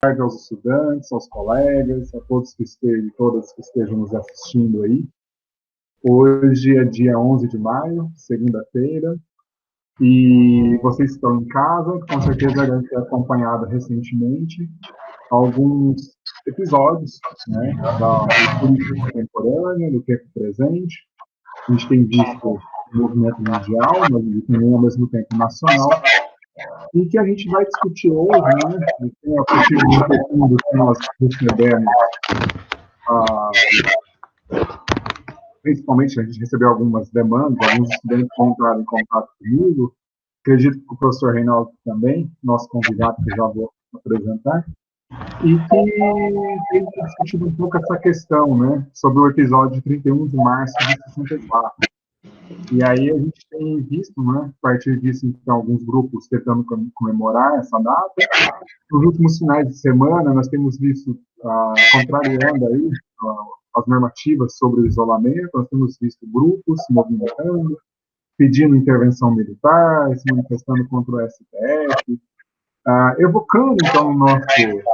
tarde aos estudantes, aos colegas, a todos que estejam, todas que estejam nos assistindo aí. Hoje é dia 11 de maio, segunda-feira, e vocês estão em casa, com certeza devem ter acompanhado recentemente alguns episódios, né, da política contemporânea, do tempo presente. A gente tem visto o movimento mundial, mas também ao mesmo tempo nacional, e que a gente vai discutir hoje, né, a partir um pouquinho do que nós recebemos, principalmente a gente recebeu algumas demandas, alguns estudantes entraram em contato comigo, acredito que o professor Reinaldo também, nosso convidado, que já vou apresentar, e que tem discutido um pouco essa questão, né, sobre o episódio de 31 de março de 64. E aí a gente tem visto, né, a partir disso, então, alguns grupos tentando comemorar essa data. Nos últimos finais de semana, nós temos visto, contrariando aí as normativas sobre o isolamento, nós temos visto grupos se movimentando, pedindo intervenção militar, se manifestando contra o STF, evocando, então, no nosso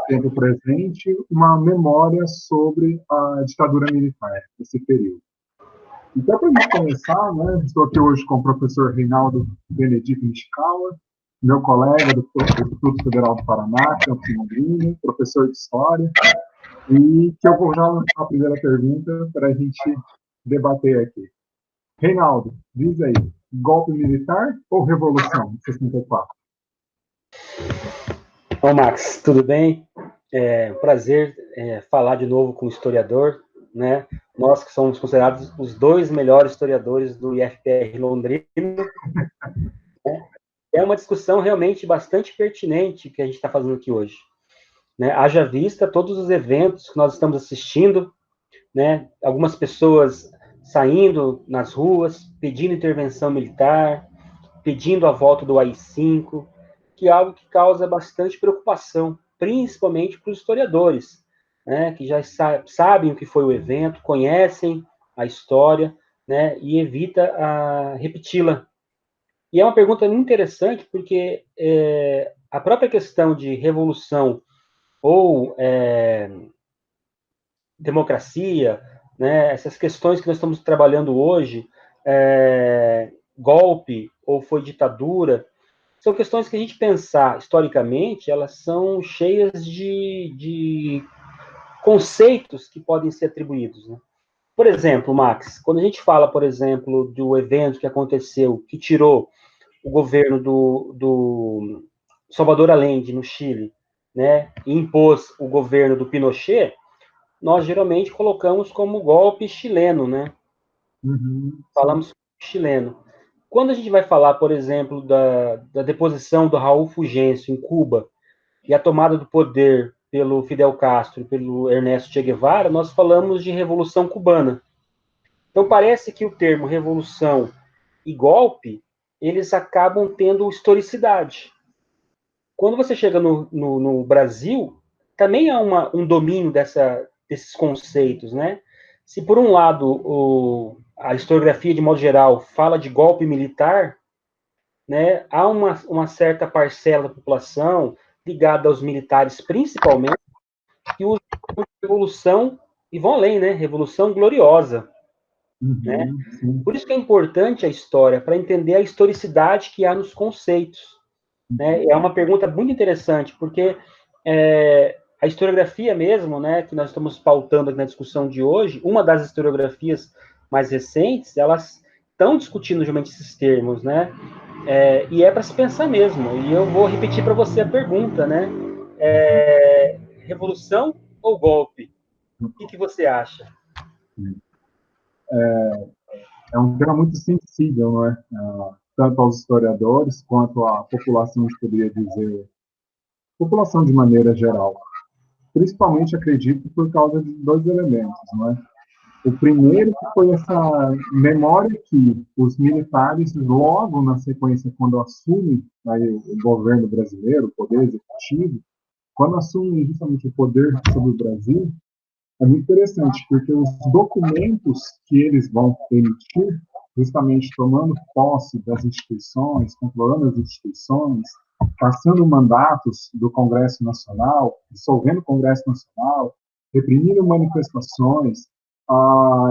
tempo presente, uma memória sobre a ditadura militar, esse período. Então, para a gente começar, né, estou aqui hoje com o professor Reinaldo Benedito Nishikawa, meu colega do Instituto Federal do Paraná, Campos Londrina, professor de História, e que eu vou já lançar a primeira pergunta para a gente debater aqui. Reinaldo, diz aí, golpe militar ou revolução de 64? Bom, Max, tudo bem? É um prazer falar de novo com o historiador, né? Nós que somos considerados os dois melhores historiadores do IFPR Londrina. É uma discussão realmente bastante pertinente que a gente está fazendo aqui hoje, né? Haja vista todos os eventos que nós estamos assistindo, né? Algumas pessoas saindo nas ruas, pedindo intervenção militar, pedindo a volta do AI-5, que é algo que causa bastante preocupação, principalmente para os historiadores, né, que já sabem o que foi o evento, conhecem a história, né, e evita repeti-la. E é uma pergunta muito interessante, porque a própria questão de revolução ou democracia, né, essas questões que nós estamos trabalhando hoje, golpe ou foi ditadura, são questões que a gente pensar historicamente, elas são cheias de conceitos que podem ser atribuídos, né? Por exemplo, Max, quando a gente fala, por exemplo, do evento que aconteceu, que tirou o governo do Salvador Allende, no Chile, né, e impôs o governo do Pinochet, nós geralmente colocamos como golpe chileno, né? Falamos chileno. Quando a gente vai falar, por exemplo, da deposição do Raul Fulgêncio em Cuba e a tomada do poder pelo Fidel Castro e pelo Ernesto Che Guevara, nós falamos de Revolução Cubana. Então, parece que o termo revolução e golpe, eles acabam tendo historicidade. Quando você chega no Brasil, também há um domínio desses conceitos, né? Se, por um lado, a historiografia, de modo geral, fala de golpe militar, né, há uma certa parcela da população ligada aos militares, principalmente, que usam a revolução, e vão além, né? Revolução gloriosa. Né? Por isso que é importante a história, para entender a historicidade que há nos conceitos. Né? É uma pergunta muito interessante, porque a historiografia mesmo, né, que nós estamos pautando aqui na discussão de hoje, uma das historiografias mais recentes, elas estão discutindo justamente esses termos, né? E é para se pensar mesmo. E eu vou repetir para você a pergunta, né? Revolução ou golpe? O que você acha? É um tema muito sensível, não é? Tanto aos historiadores quanto à população, a gente poderia dizer, população de maneira geral. Principalmente, acredito, por causa de dois elementos, não é? O primeiro foi essa memória que os militares, logo na sequência, quando assumem aí, o governo brasileiro, o poder executivo, quando assumem justamente o poder sobre o Brasil, é muito interessante, porque os documentos que eles vão emitir, justamente tomando posse das instituições, controlando as instituições, passando mandatos do Congresso Nacional, dissolvendo o Congresso Nacional, reprimindo manifestações,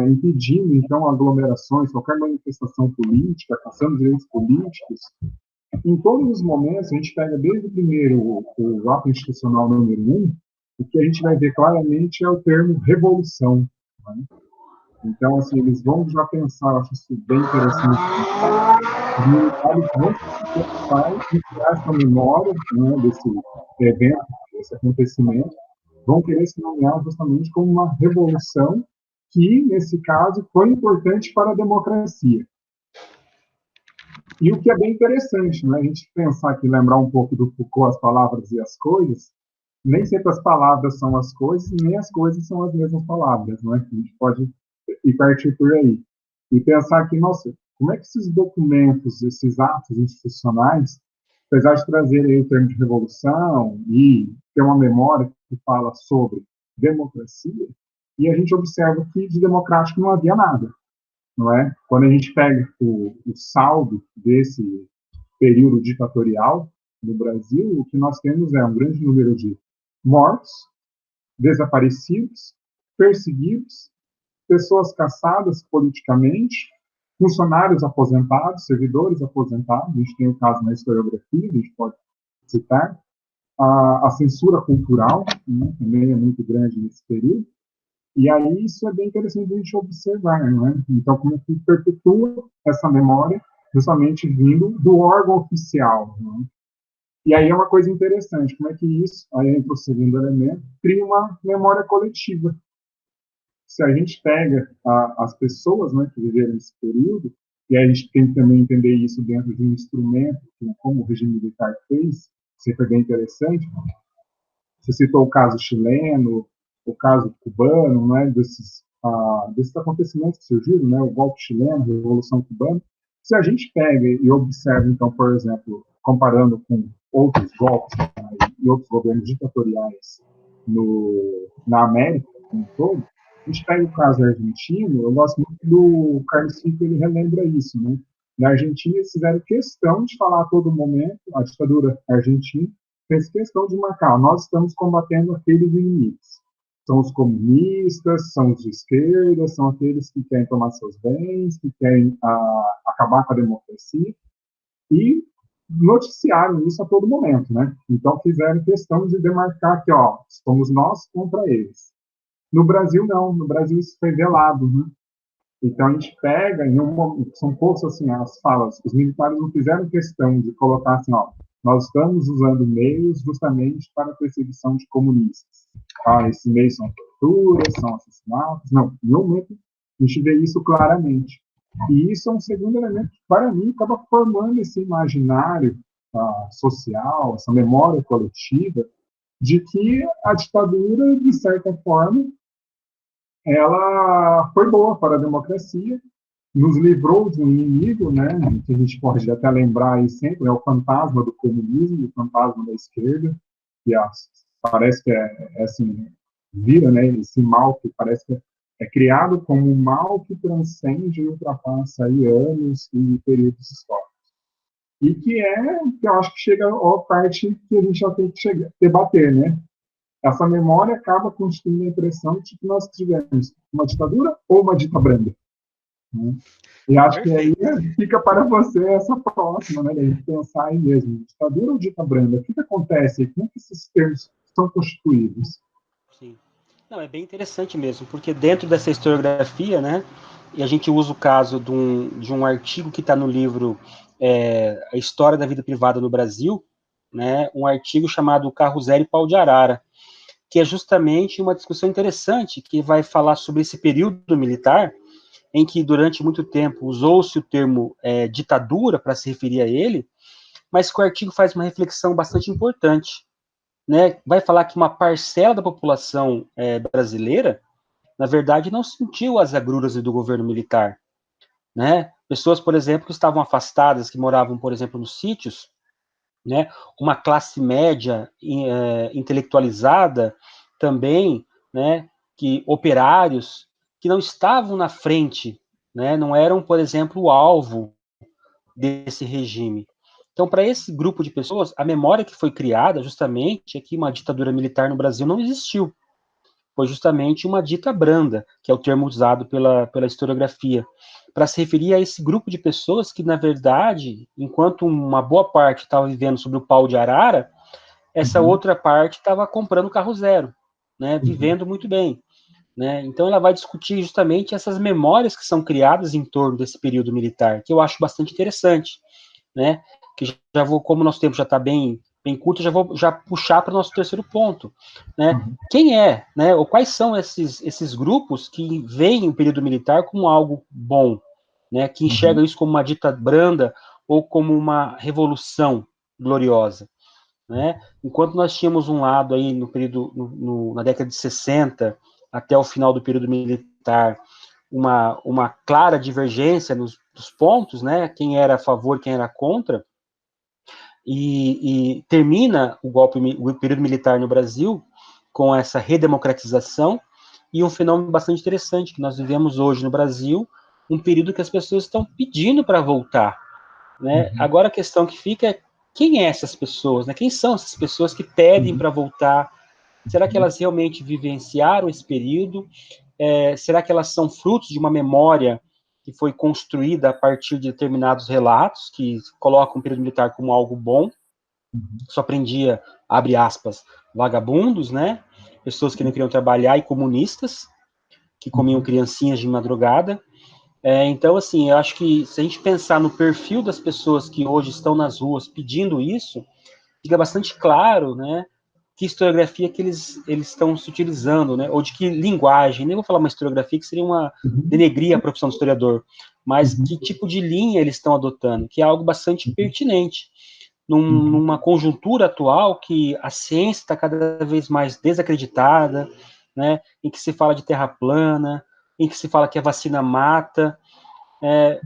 impedindo, então, aglomerações, qualquer manifestação política, caçando direitos políticos. Em todos os momentos, a gente pega desde o primeiro, o ato institucional número 1, o que a gente vai ver claramente é o termo revolução. Né? Então, assim, eles vão já pensar, acho isso bem interessante, os militares vão se preocupar em criar essa memória, né, desse evento, desse acontecimento, vão querer se nomear justamente como uma revolução que, nesse caso, foi importante para a democracia. E o que é bem interessante, né, a gente pensar aqui, lembrar um pouco do Foucault, as palavras e as coisas, nem sempre as palavras são as coisas, nem as coisas são as mesmas palavras, né? A gente pode ir partir por aí. E pensar que, nossa, como é que esses documentos, esses atos institucionais, apesar de trazerem o termo de revolução e ter uma memória que fala sobre democracia, e a gente observa que de democrático não havia nada, não é? Quando a gente pega o saldo desse período ditatorial no Brasil, o que nós temos é um grande número de mortos, desaparecidos, perseguidos, pessoas caçadas politicamente, funcionários aposentados, servidores aposentados, a gente tem o caso na historiografia, a gente pode citar, a censura cultural, né, também é muito grande nesse período, e aí isso é bem interessante a gente observar, não é? Então, como é que perpetua essa memória justamente vindo do órgão oficial, não é? E aí é uma coisa interessante, como é que isso, aí entra o segundo elemento, cria uma memória coletiva. Se a gente pega as pessoas, né, que viveram esse período, e aí a gente tem que também entender isso dentro de um instrumento, como o regime militar fez, sempre é bem interessante. Você citou o caso chileno, o caso cubano, né, desses acontecimentos que surgiram, né, o golpe chileno, a Revolução Cubana. Se a gente pega e observa, então, por exemplo, comparando com outros golpes, né, e outros governos ditatoriais na América como um todo, a gente pega o caso argentino, eu gosto muito do Carlos Fico, ele relembra isso, né? Na Argentina, eles fizeram questão de falar a todo momento, a ditadura argentina fez questão de marcar, nós estamos combatendo aqueles inimigos. São os comunistas, são os de esquerda, são aqueles que querem tomar seus bens, que querem acabar com a democracia, e noticiaram isso a todo momento, né? Então fizeram questão de demarcar que, ó, somos nós contra eles. No Brasil, não. No Brasil, isso foi velado, né? Então, a gente pega, são poucos, assim, as falas, os militares não fizeram questão de colocar assim, ó, nós estamos usando meios justamente para a perseguição de comunistas. Esses meios são torturas, são assassinatos. Não, em nenhum momento a gente vê isso claramente. E isso é um segundo elemento que, para mim, acaba formando esse imaginário social, essa memória coletiva, de que a ditadura, de certa forma, ela foi boa para a democracia, nos livrou de um inimigo, né, que a gente pode até lembrar aí sempre, é o fantasma do comunismo, o fantasma da esquerda, que parece que é assim, vira, né, esse mal que parece que é criado como um mal que transcende e ultrapassa aí anos e períodos históricos. E que eu acho que chega a parte que a gente já tem que debater, né? Essa memória acaba constituindo a impressão de que nós tivemos uma ditadura ou uma dita branda. Né? E acho Perfeito. Que aí fica para você essa próxima, né, da gente pensar aí mesmo, ditadura ou dita branda? O que acontece? Como é que esses termos são constituídos? Sim. Não, é bem interessante mesmo, porque dentro dessa historiografia, né, e a gente usa o caso de um artigo que está no livro A História da Vida Privada no Brasil, né, um artigo chamado Carro Zero e Pau de Arara, que é justamente uma discussão interessante que vai falar sobre esse período militar, em que durante muito tempo usou-se o termo ditadura para se referir a ele, mas que o artigo faz uma reflexão bastante importante. Né? Vai falar que uma parcela da população brasileira, na verdade, não sentiu as agruras do governo militar. Né? Pessoas, por exemplo, que estavam afastadas, que moravam, por exemplo, nos sítios, né? Uma classe média intelectualizada também, né? Que operários que não estavam na frente, né? Não eram, por exemplo, o alvo desse regime. Então, para esse grupo de pessoas, a memória que foi criada justamente é que uma ditadura militar no Brasil não existiu. Foi justamente uma dita branda, que é o termo usado pela historiografia, para se referir a esse grupo de pessoas que, na verdade, enquanto uma boa parte estava vivendo sob o pau de arara, essa outra parte estava comprando carro zero, né, vivendo muito bem. Né? Então, ela vai discutir justamente essas memórias que são criadas em torno desse período militar, que eu acho bastante interessante. Né? Que já vou, como o nosso tempo já está bem curto, já vou puxar para o nosso terceiro ponto. Né? Quem é, né, ou quais são esses grupos que veem o período militar como algo bom, né, que enxergam isso como uma dita branda ou como uma revolução gloriosa? Né? Enquanto nós tínhamos um lado aí no período, na década de 60 até o final do período militar, uma clara divergência nos pontos, né? Quem era a favor, quem era contra, e termina o período militar no Brasil com essa redemocratização e um fenômeno bastante interessante que nós vivemos hoje no Brasil, um período que as pessoas estão pedindo para voltar, né? Agora a questão que fica é quem é essas pessoas, né? Quem são essas pessoas que pedem para voltar? Será que elas realmente vivenciaram esse período? Será que elas são frutos de uma memória que foi construída a partir de determinados relatos que colocam o período militar como algo bom? Só prendia, abre aspas, vagabundos, né? Pessoas que não queriam trabalhar e comunistas que comiam criancinhas de madrugada. Então, assim, eu acho que se a gente pensar no perfil das pessoas que hoje estão nas ruas pedindo isso, fica bastante claro, né, que historiografia que eles estão se utilizando, né, ou de que linguagem, nem vou falar uma historiografia que seria uma denegrir a profissão do historiador, mas que tipo de linha eles estão adotando, que é algo bastante pertinente. Numa conjuntura atual que a ciência está cada vez mais desacreditada, né, em que se fala de terra plana, em que se fala que a vacina mata,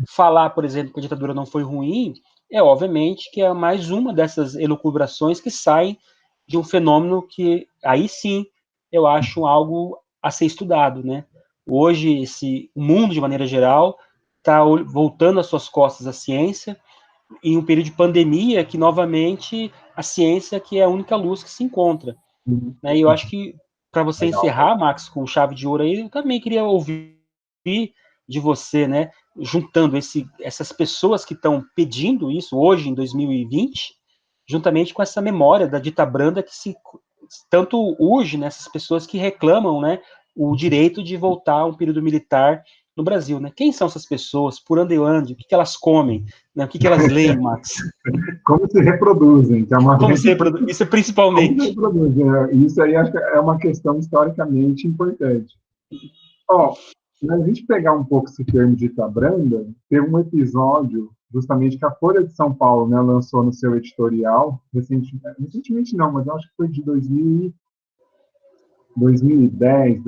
falar, por exemplo, que a ditadura não foi ruim, obviamente que é mais uma dessas elucubrações que saem de um fenômeno que, aí sim, eu acho algo a ser estudado, né? Hoje, o mundo, de maneira geral, está voltando as suas costas à ciência, em um período de pandemia que, novamente, a ciência que é a única luz que se encontra. Né? E eu acho que, para você encerrar, Max, com chave de ouro aí, eu também queria ouvir de você, né, juntando essas pessoas que estão pedindo isso hoje, em 2020, juntamente com essa memória da dita branda que se tanto urge nessas pessoas que reclamam, né, o direito de voltar a um período militar no Brasil, né? Quem são essas pessoas? Por onde andam? O que elas comem? Né? O que elas leem, Max? Como se reproduzem, que é uma Como se reproduz? Isso principalmente. Como se reproduzem? Isso aí acho que é uma questão historicamente importante. Ó, se a gente pegar um pouco esse termo dita branda, teve um episódio justamente que a Folha de São Paulo, né, lançou no seu editorial, recentemente não, mas eu acho que foi de 2010,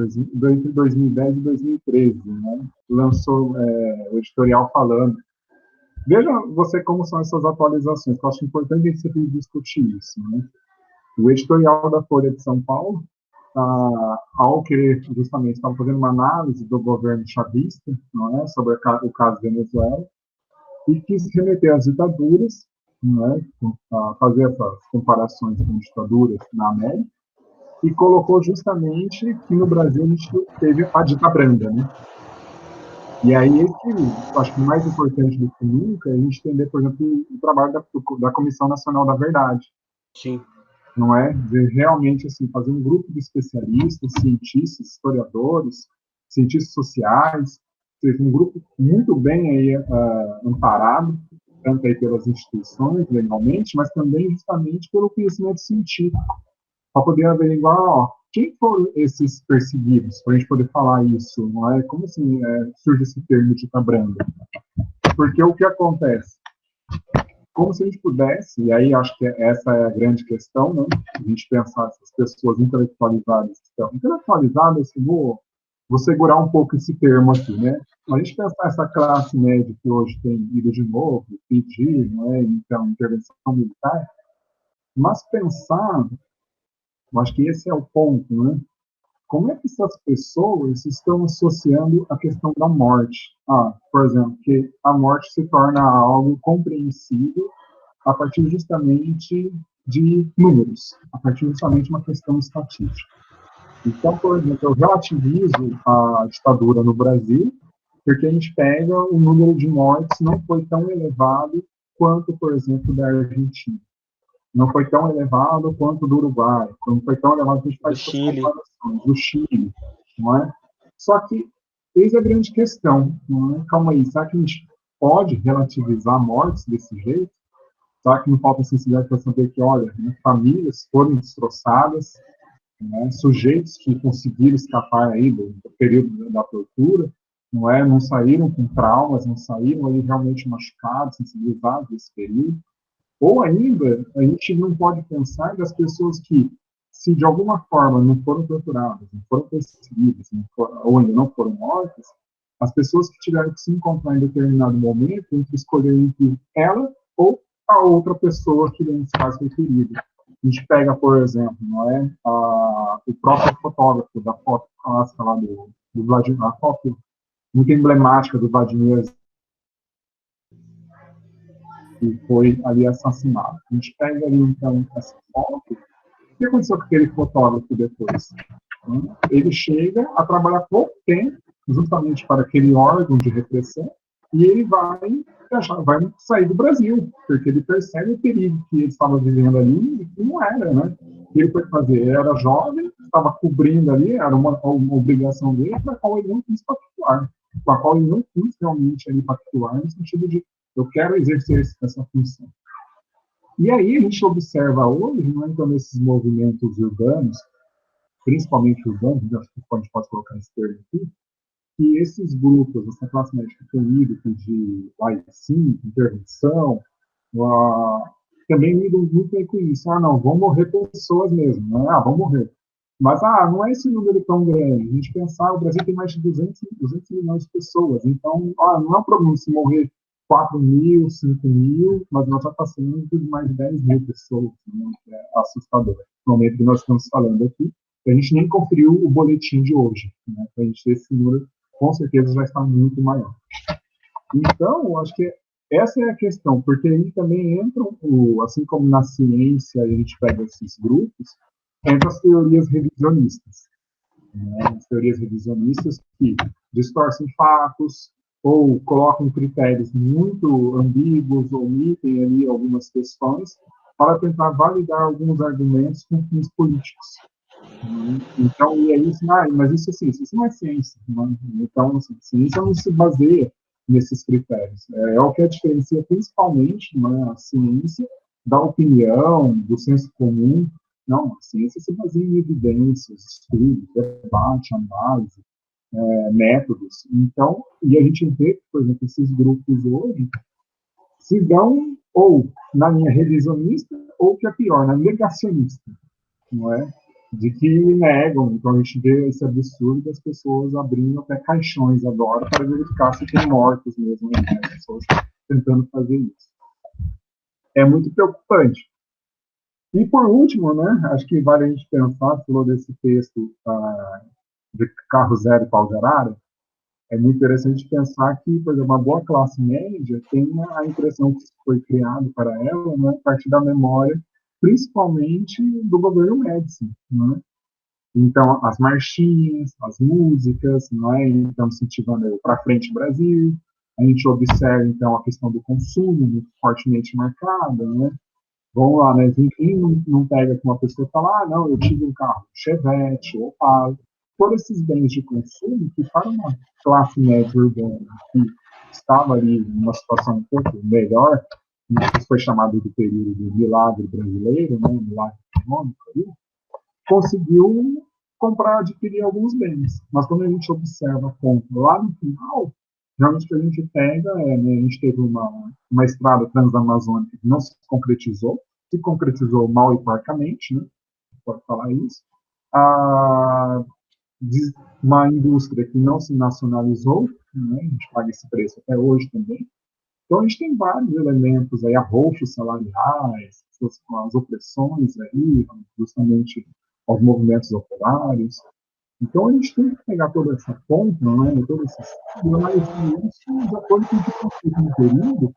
entre 2010 e 2013, né, lançou o editorial falando. Veja você como são essas atualizações, que eu acho importante a gente sempre discutir isso, né? O editorial da Folha de São Paulo, ao querer justamente estava fazendo uma análise do governo chavista, não é, sobre o caso Venezuela, e quis remeter às ditaduras, não é, fazer essas comparações com ditaduras na América, e colocou justamente que no Brasil a gente teve a dita branda, né? E aí, acho que mais importante do que nunca é a gente entender, por exemplo, o trabalho da Comissão Nacional da Verdade. Sim. Não é? De realmente assim, fazer um grupo de especialistas, cientistas, historiadores, cientistas sociais, um grupo muito bem aí, amparado, tanto aí pelas instituições, legalmente, mas também justamente pelo conhecimento científico, para poder averiguar, quem foram esses perseguidos, para a gente poder falar isso, não é? Como assim surge esse termo de dita branda? Porque o que acontece? Como se a gente pudesse, e aí acho que essa é a grande questão, né? A gente pensar essas pessoas intelectualizadas, assim, vou segurar um pouco esse termo aqui, né? A gente pensar essa classe média que hoje tem ido de novo, pedir, né? Então, intervenção militar, mas pensar, eu acho que esse é o ponto, né? Como é que essas pessoas estão associando a questão da morte? Por exemplo, que a morte se torna algo compreensível a partir justamente de números, a partir justamente de uma questão estatística. Então, por exemplo, eu relativizo a ditadura no Brasil, porque a gente pega o número de mortes não foi tão elevado quanto, por exemplo, da Argentina. Não foi tão elevado quanto do Uruguai, não foi tão elevado que a gente faz essas comparações, do Chile, não é? Só que, eis a grande questão, não é? Calma aí, será que a gente pode relativizar mortes desse jeito? Será que não falta sensibilidade para saber que, olha, né, famílias foram destroçadas, né, sujeitos que conseguiram escapar aí do período da tortura, não é? Não saíram com traumas, não saíram ali realmente machucados, sensibilizados desse período. Ou ainda, a gente não pode pensar das pessoas que, se de alguma forma não foram torturadas, não foram perseguidas, ou ainda não foram mortas, as pessoas que tiveram que se encontrar em determinado momento entre escolher entre ela ou a outra pessoa que nesse caso foi ferida. A gente pega, por exemplo, não é, o próprio fotógrafo da foto clássica lá do Vladimir, a foto muito emblemática do Vladimir, que foi ali assassinado. A gente pega ali, então, essa foto. O que aconteceu com aquele fotógrafo depois? Ele chega a trabalhar pouco tempo, justamente para aquele órgão de repressão, e ele vai sair do Brasil, porque ele percebe o perigo que ele estava vivendo ali e que não era, né? O que ele foi fazer? Ele era jovem, estava cobrindo ali, era uma obrigação dele, para a qual ele não quis pactuar, para a qual ele não quis realmente ali pactuar, no sentido de eu quero exercer essa função. E aí a gente observa hoje, né, então, nesses movimentos urbanos, principalmente urbanos, acho que a gente pode colocar esse termo aqui, que esses grupos, essa classe médica tem ido de AI-5, intervenção, também lidam muito bem com isso. Ah, não, vão morrer pessoas mesmo, não é? Ah, vão morrer. Mas, não é esse número tão grande. A gente pensar, o Brasil tem mais de 200 milhões de pessoas, então, não é um problema se morrer 4 mil, 5 mil, mas nós já passamos de mais de 10 mil pessoas, né? É assustador. No momento que nós estamos falando aqui, a gente nem conferiu o boletim de hoje, né? Para a gente ter esse número, com certeza já está muito maior. Então, eu acho que essa é a questão, porque aí também entram, assim como na ciência a gente pega esses grupos, entram as teorias revisionistas. Né? As teorias revisionistas que distorcem fatos, ou colocam critérios muito ambíguos, ou omitem ali algumas questões, para tentar validar alguns argumentos com fins políticos. Então, e aí, mas isso é ciência, isso não é ciência. Né? Então, assim, ciência não se baseia nesses critérios. É o que a diferencia principalmente, né, a ciência da opinião, do senso comum. Não, a ciência se baseia em evidências, estudos, debate, análise, métodos. Então, e a gente vê, por exemplo, esses grupos hoje se dão ou na linha revisionista ou, que é pior, na negacionista, não é? De que negam. Então, a gente vê esse absurdo das pessoas abrindo até caixões agora para verificar se tem mortos mesmo, né? As pessoas tentando fazer isso. É muito preocupante. E, por último, né, acho que vale a gente pensar, falou desse texto de Carro Zero e Pau de Arara, é muito interessante pensar que, por exemplo, uma boa classe média tem a impressão que foi criado para ela, né, a partir da memória, principalmente do governo Médici, né? Então, as marchinhas, as músicas, não é? Então, incentivando para frente Brasil. A gente observa, então, a questão do consumo muito fortemente marcada, né? Vamos lá, né? Ninguém não pega que uma pessoa fala, não, eu tive um carro Chevette, Opala, todos esses bens de consumo que para uma classe média urbana que estava ali numa situação um pouco melhor, isso foi chamado de período do milagre brasileiro, né? Milagre econômico ali, conseguiu comprar, adquirir alguns bens. Mas quando a gente observa a compra lá no final, realmente o que a gente pega né, a gente teve uma estrada transamazônica que não se concretizou mal e porcamente, né? Pode falar isso. Uma indústria que não se nacionalizou, né? A gente paga esse preço até hoje também. Então, a gente tem vários elementos aí, arroxos salariais, as opressões aí, justamente aos movimentos operários. Então, a gente tem que pegar toda essa ponta, né, todo esse análise isso de acordo com o que foi feito no período,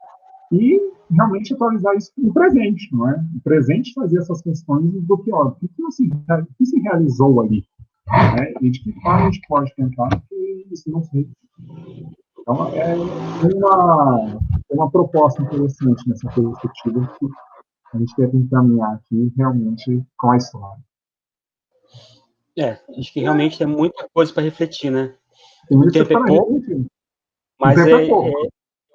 e realmente atualizar isso no presente, não é? No presente fazer essas questões do que, ó, o que se realizou ali, né? E de que forma a gente pode tentar que isso não se. Então, uma proposta interessante nessa perspectiva que a gente deve encaminhar aqui realmente com a história. Acho que realmente tem muita coisa para refletir, né? O Isso tempo é para a pouco, gente, o mas tempo é pouco.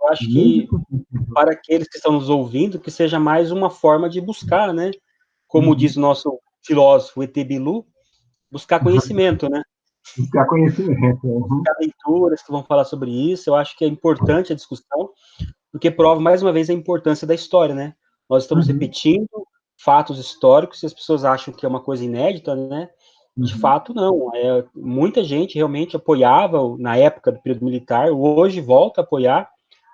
eu acho que Muito. para aqueles que estão nos ouvindo, que seja mais uma forma de buscar, né? Como diz o nosso filósofo E.T. Bilu, buscar conhecimento, né? Buscar conhecimento. Buscar leituras que vão falar sobre isso. Eu acho que é importante a discussão, porque prova mais uma vez a importância da história, né? Nós estamos repetindo fatos históricos e as pessoas acham que é uma coisa inédita, né? De fato, não. Muita gente realmente apoiava na época do período militar, hoje volta a apoiar,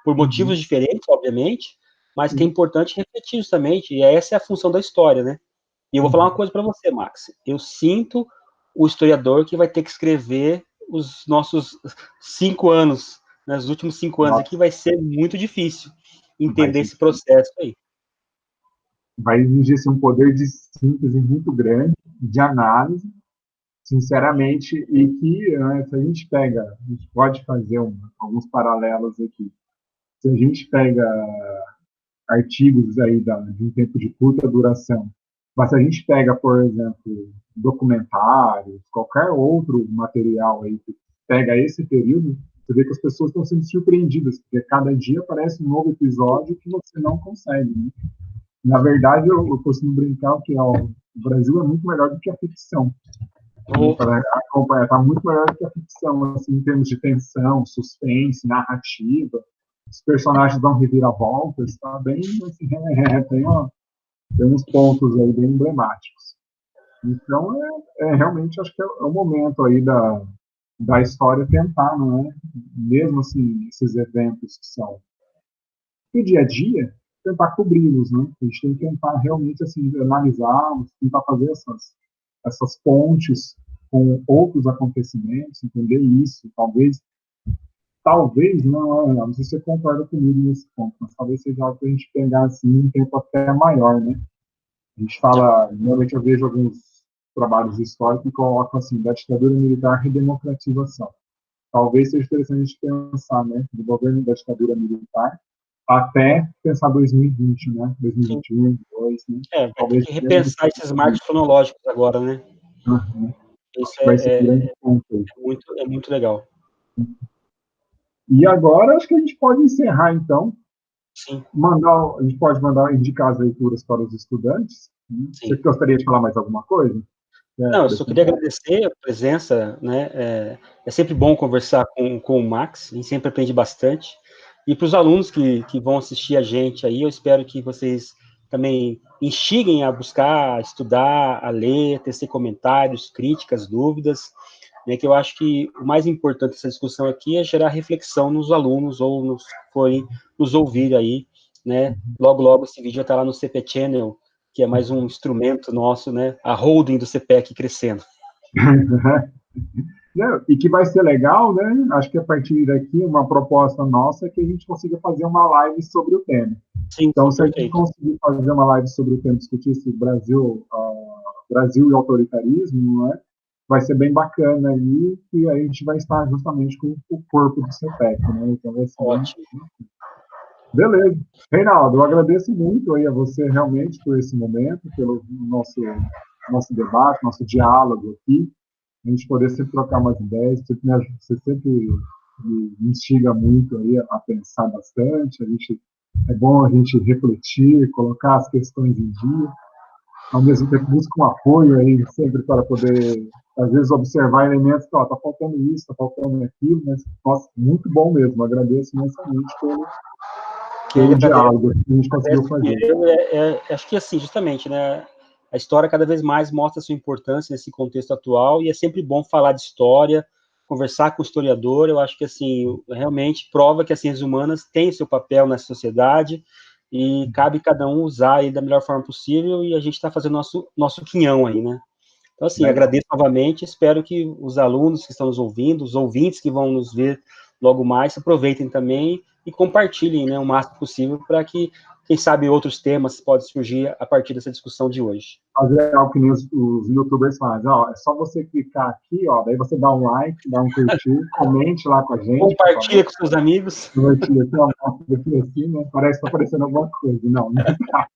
por motivos diferentes, obviamente, mas que é importante refletir justamente, e essa é a função da história, né? E eu vou falar uma coisa para você, Max. Eu sinto o historiador que vai ter que escrever os nossos 5 anos, né, os últimos 5 anos aqui, vai ser muito difícil entender esse processo aí. Vai exigir um poder de síntese muito grande, de análise, sinceramente, e que se a gente pega, a gente pode fazer alguns paralelos aqui. Se a gente pega artigos aí de um tempo de curta duração, mas se a gente pega, por exemplo, documentários, qualquer outro material aí que pega esse período, você vê que as pessoas estão sendo surpreendidas, porque cada dia aparece um novo episódio que você não consegue. Né? Na verdade, eu costumo brincar que o Brasil é muito melhor do que a ficção. Para acompanhar, está muito melhor do que a ficção, assim, em termos de tensão, suspense, narrativa. Os personagens dão reviravoltas, está bem, assim, tem uns pontos aí bem emblemáticos. Então, realmente, acho que é o momento aí da história tentar, não é? Mesmo assim, esses eventos que são do dia a dia, tentar cobri-los, né? A gente tem que tentar realmente, assim, analisá-los, tentar fazer essas pontes com outros acontecimentos, entender isso, talvez não sei se você concorda comigo nesse ponto, mas talvez seja algo que a gente pegar assim um tempo até maior, né? A gente fala, normalmente eu vejo alguns trabalhos históricos que colocam assim, da ditadura militar à redemocratização. Talvez seja interessante a gente pensar, né, do governo da ditadura militar até pensar 2020, né, 2021, 2022, né? Vai ter que repensar esses marcos cronológicos agora, né? Isso vai ser um grande ponto aí. É muito legal. E agora acho que a gente pode encerrar, então. Sim. A gente pode indicar as leituras para os estudantes. Sim. Você gostaria de falar mais alguma coisa? Não, eu só queria agradecer a presença, né? É sempre bom conversar com o Max, a gente sempre aprende bastante. E para os alunos que vão assistir a gente aí, eu espero que vocês também instiguem a buscar, a estudar, a ler, tecer comentários, críticas, dúvidas, né, que eu acho que o mais importante dessa discussão aqui é gerar reflexão nos alunos ou nos que forem nos ouvir aí, né? Logo, logo esse vídeo vai estar lá no CP Channel, que é mais um instrumento nosso, né? A holding do CPEC crescendo. E que vai ser legal, né? Acho que a partir daqui, uma proposta nossa é que a gente consiga fazer uma live sobre o tema. Sim, então, se a gente conseguir fazer uma live sobre o tema, discutir esse Brasil e autoritarismo, né? Vai ser bem bacana aí, e aí a gente vai estar justamente com o corpo do CPEC, né? Então vai ser ótimo. Beleza. Reinaldo, eu agradeço muito aí a você realmente por esse momento, pelo nosso debate, nosso diálogo aqui, a gente poder sempre trocar umas ideias, você sempre me instiga muito aí a pensar bastante, é bom a gente refletir, colocar as questões em dia, ao mesmo tempo busca um apoio aí sempre para poder, às vezes, observar elementos que, está faltando isso, está faltando aquilo, mas, nossa, muito bom mesmo, agradeço imensamente pelo diálogo que a gente conseguiu fazer. Acho que assim, justamente, né, a história cada vez mais mostra a sua importância nesse contexto atual, e é sempre bom falar de história, conversar com o historiador. Eu acho que, assim, realmente prova que as ciências humanas têm o seu papel na sociedade, e cabe cada um usar aí da melhor forma possível, e a gente está fazendo nosso quinhão aí, né? Então, assim, agradeço novamente, espero que os alunos que estão nos ouvindo, os ouvintes que vão nos ver logo mais, aproveitem também e compartilhem, né, o máximo possível para que, quem sabe, outros temas podem surgir a partir dessa discussão de hoje. Fazer algo que nem os youtubers fazem, ó, é só você clicar aqui, ó, daí você dá um like, dá um curtir, comente lá com a gente. Compartilha com seus amigos. Compartilha aqui, ó, assim, né? Parece que tá aparecendo alguma coisa. Não, não tá.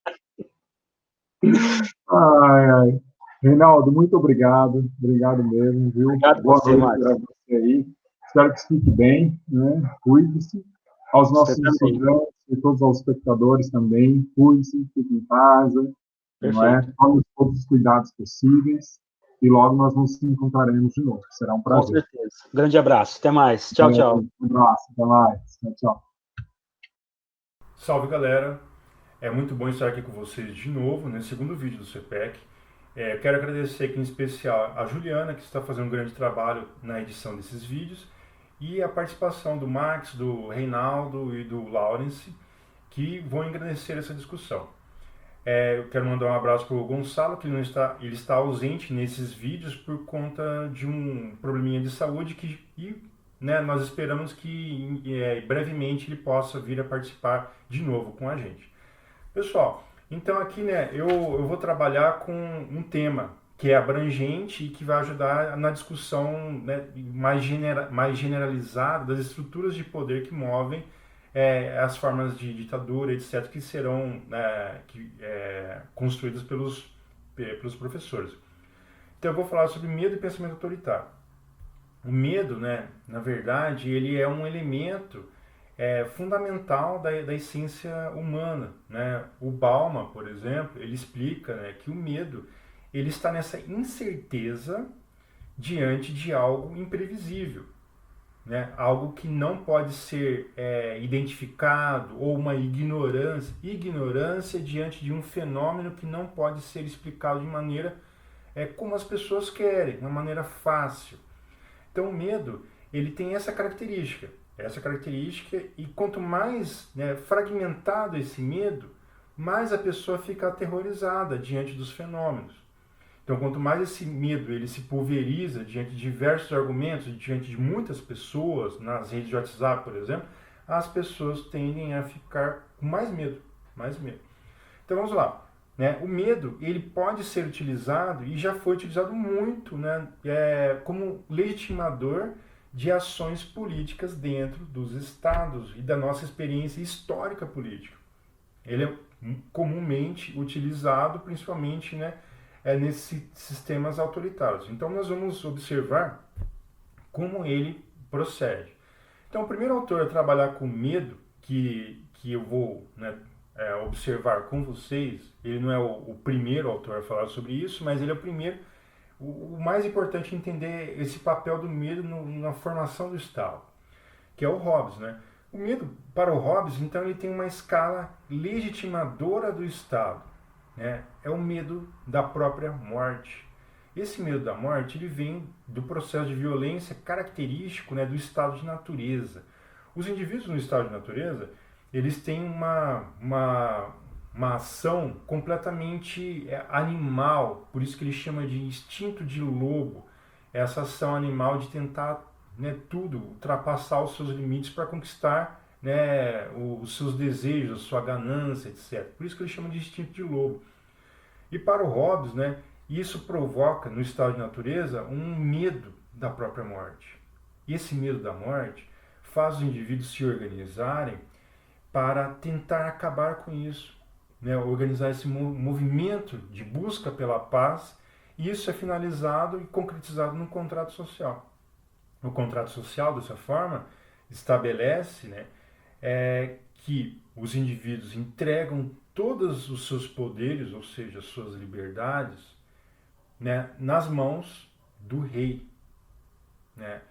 Ai, ai. Reinaldo, muito obrigado. Obrigado mesmo, viu? Obrigado Boa você, noite para você aí. Espero que fique bem, né? Cuide-se. Aos nossos estudantes e todos os espectadores também, cuide-se, fique em casa, não é? Tome todos os cuidados possíveis e logo nós nos encontraremos de novo. Será um prazer. Com certeza. Grande abraço. Até mais. Tchau, tchau. Um abraço. Até mais. Tchau, tchau. Salve, galera. É muito bom estar aqui com vocês de novo, nesse segundo vídeo do CPEC. Quero agradecer aqui em especial a Juliana, que está fazendo um grande trabalho na edição desses vídeos, e a participação do Max, do Reinaldo e do Lawrence, que vão engrandecer essa discussão. Eu quero mandar um abraço para o Gonçalo, que ele está ausente nesses vídeos por conta de um probleminha de saúde né, nós esperamos que brevemente ele possa vir a participar de novo com a gente. Pessoal, então aqui, né, eu vou trabalhar com um tema que é abrangente e que vai ajudar na discussão, né, mais generalizada das estruturas de poder que movem as formas de ditadura, etc., que serão construídas pelos professores. Então eu vou falar sobre medo e pensamento autoritário. O medo, né, na verdade, ele é um elemento fundamental da essência humana, né? O Bauman, por exemplo, ele explica, né, que o medo ele está nessa incerteza diante de algo imprevisível, né? Algo que não pode ser identificado, ou uma ignorância diante de um fenômeno que não pode ser explicado de maneira como as pessoas querem, de uma maneira fácil. Então o medo ele tem essa característica, e quanto mais, né, fragmentado esse medo, mais a pessoa fica aterrorizada diante dos fenômenos. Então, quanto mais esse medo ele se pulveriza diante de diversos argumentos, diante de muitas pessoas, nas redes de WhatsApp, por exemplo, as pessoas tendem a ficar com mais medo. Então, vamos lá. Né? O medo ele pode ser utilizado, e já foi utilizado muito, né, como legitimador de ações políticas dentro dos estados e da nossa experiência histórica política. Ele é comumente utilizado, principalmente, né, nesses sistemas autoritários. Então, nós vamos observar como ele procede. Então, o primeiro autor a trabalhar com medo, que eu vou, né, observar com vocês, ele não é o primeiro autor a falar sobre isso, mas ele é o primeiro. O mais importante é entender esse papel do medo na formação do Estado, que é o Hobbes, né? O medo, para o Hobbes, então, ele tem uma escala legitimadora do Estado, né? É o medo da própria morte. Esse medo da morte ele vem do processo de violência característico, né, do estado de natureza. Os indivíduos no estado de natureza, eles têm uma ação completamente animal, por isso que ele chama de instinto de lobo, essa ação animal de tentar, né, ultrapassar os seus limites para conquistar, né, os seus desejos, a sua ganância, etc. Por isso que ele chama de instinto de lobo. E para o Hobbes, né, isso provoca no estado de natureza um medo da própria morte. E esse medo da morte faz os indivíduos se organizarem para tentar acabar com isso, né, organizar esse movimento de busca pela paz, e isso é finalizado e concretizado no contrato social. O contrato social, dessa forma, estabelece, né, que os indivíduos entregam todos os seus poderes, ou seja, as suas liberdades, né, nas mãos do rei. Né?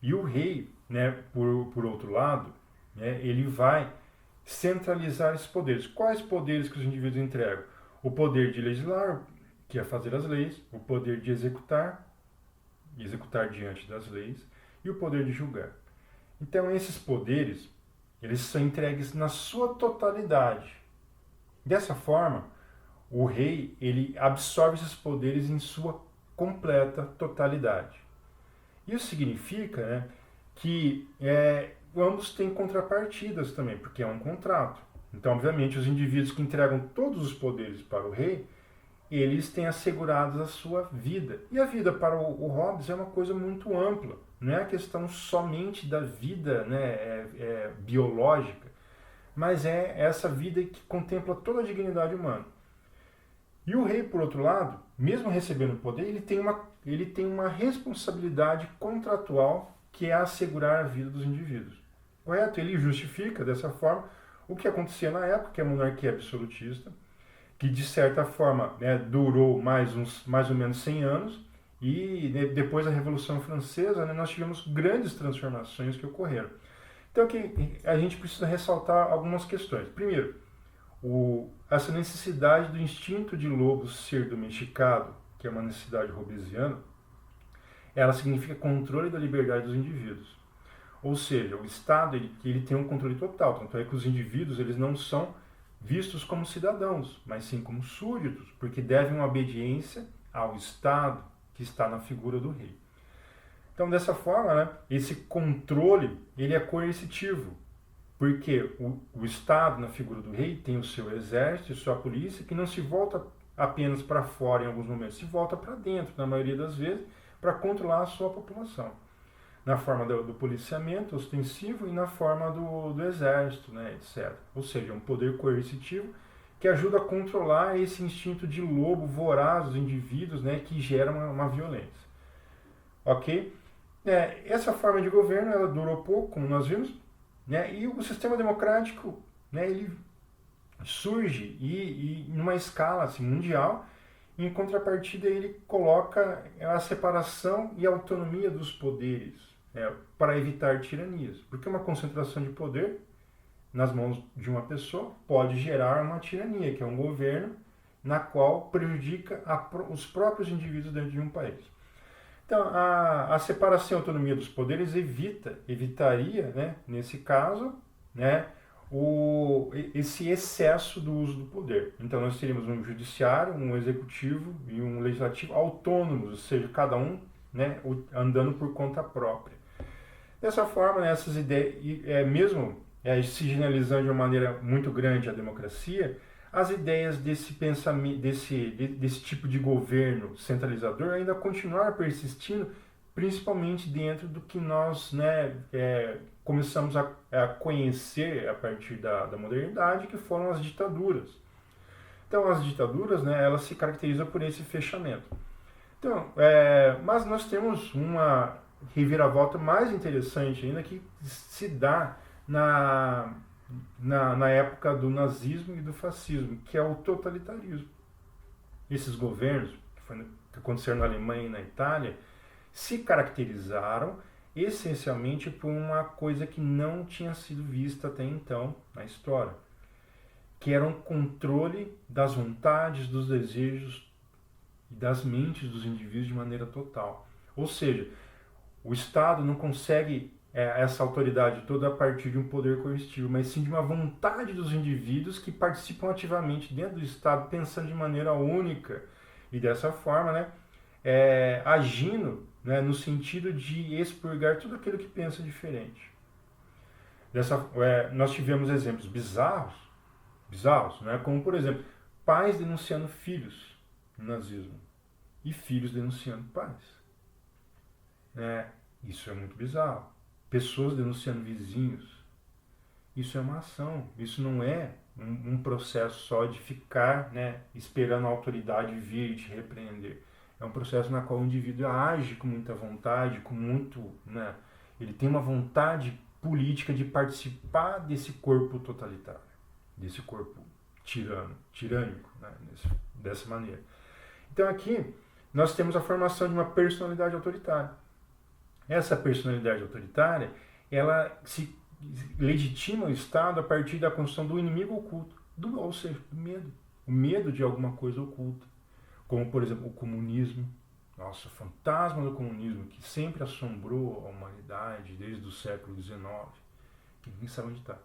E o rei, né, por outro lado, né, ele vai centralizar esses poderes. Quais poderes que os indivíduos entregam? O poder de legislar, que é fazer as leis, o poder de executar diante das leis, e o poder de julgar. Então, esses poderes, eles são entregues na sua totalidade. Dessa forma, o rei ele absorve esses poderes em sua completa totalidade. Isso significa, né, que ambos têm contrapartidas também, porque é um contrato. Então, obviamente, os indivíduos que entregam todos os poderes para o rei, eles têm assegurados a sua vida. E a vida para o Hobbes é uma coisa muito ampla. Não é a questão somente da vida, né, biológica, mas é essa vida que contempla toda a dignidade humana. E o rei, por outro lado, mesmo recebendo poder, ele tem uma responsabilidade contratual que é assegurar a vida dos indivíduos. Correto? Ele justifica dessa forma o que acontecia na época, que é a monarquia absolutista, que de certa forma, né, durou mais ou menos 100 anos, e depois da Revolução Francesa, né, nós tivemos grandes transformações que ocorreram. Então aqui a gente precisa ressaltar algumas questões. Primeiro, essa necessidade do instinto de lobo ser domesticado, que é uma necessidade hobbesiana, ela significa controle da liberdade dos indivíduos. Ou seja, o Estado ele tem um controle total, tanto é que os indivíduos eles não são vistos como cidadãos, mas sim como súditos, porque devem uma obediência ao Estado que está na figura do rei. Então, dessa forma, né, esse controle ele é coercitivo, porque o Estado, na figura do rei, tem o seu exército e sua polícia, que não se volta apenas para fora em alguns momentos, se volta para dentro, na maioria das vezes, para controlar a sua população. Na forma do policiamento ostensivo e na forma do exército, né, etc. Ou seja, um poder coercitivo que ajuda a controlar esse instinto de lobo voraz dos indivíduos, né, que gera uma violência. Ok? Essa forma de governo ela durou pouco, como nós vimos, né, e o sistema democrático, né, ele surge e numa escala assim, mundial. Em contrapartida, ele coloca a separação e a autonomia dos poderes, para evitar tiranias. Porque uma concentração de poder nas mãos de uma pessoa pode gerar uma tirania, que é um governo na qual prejudica os próprios indivíduos dentro de um país. Então, a separação e autonomia dos poderes evitaria, né, nesse caso, né, esse excesso do uso do poder. Então, nós teríamos um judiciário, um executivo e um legislativo autônomos, ou seja, cada um, né, andando por conta própria. Dessa forma, né, essas ideias, mesmo se generalizando de uma maneira muito grande a democracia, as ideias desse pensamento, desse tipo de governo centralizador ainda continuaram persistindo, principalmente dentro do que nós, né, começamos a conhecer a partir da modernidade, que foram as ditaduras. Então, as ditaduras, né, elas se caracterizam por esse fechamento. Então, mas nós temos uma reviravolta mais interessante ainda que se dá na época do nazismo e do fascismo, que é o totalitarismo. Esses governos, que aconteceram na Alemanha e na Itália, se caracterizaram essencialmente por uma coisa que não tinha sido vista até então na história, que era um controle das vontades, dos desejos e das mentes dos indivíduos de maneira total. Ou seja, o Estado não consegue essa autoridade toda a partir de um poder coercitivo, mas sim de uma vontade dos indivíduos que participam ativamente dentro do Estado, pensando de maneira única e dessa forma, né, agindo, né, no sentido de expurgar tudo aquilo que pensa diferente. Nós tivemos exemplos bizarros, né, como, por exemplo, pais denunciando filhos no nazismo e filhos denunciando pais. Isso é muito bizarro. Pessoas denunciando vizinhos. Isso é uma ação. Isso não é um processo só de ficar, né, esperando a autoridade vir e te repreender. É um processo na qual o indivíduo age com muita vontade, né, ele tem uma vontade política de participar desse corpo totalitário, desse corpo tirânico, né, dessa maneira. Então aqui nós temos a formação de uma personalidade autoritária. Essa personalidade autoritária, ela se legitima o Estado a partir da construção do inimigo oculto, ou seja, do medo. O medo de alguma coisa oculta. Como, por exemplo, o comunismo. Nossa, o fantasma do comunismo, que sempre assombrou a humanidade desde o século XIX. Que ninguém sabe onde está.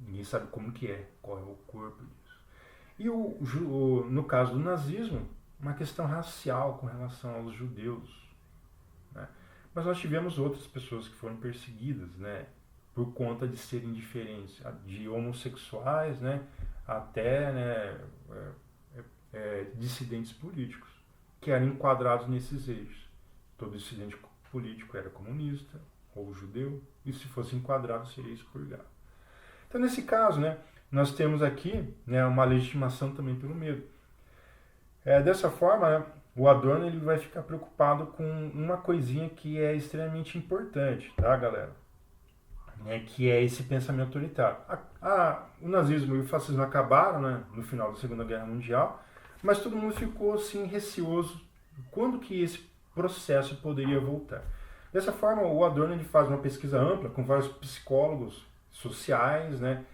Ninguém sabe como que é, qual é o corpo disso. E no caso do nazismo, uma questão racial com relação aos judeus. Mas nós tivemos outras pessoas que foram perseguidas, né, por conta de serem diferentes, de homossexuais, né, até, né, dissidentes políticos, que eram enquadrados nesses eixos. Todo dissidente político era comunista ou judeu, e se fosse enquadrado seria expurgado. Então, nesse caso, né, nós temos aqui, né, uma legitimação também pelo medo. Dessa forma, né, o Adorno ele vai ficar preocupado com uma coisinha que é extremamente importante, tá, galera? Que é esse pensamento autoritário. O nazismo e o fascismo acabaram, né, no final da Segunda Guerra Mundial, mas todo mundo ficou assim receoso quando que esse processo poderia voltar. Dessa forma, o Adorno ele faz uma pesquisa ampla com vários psicólogos sociais, né,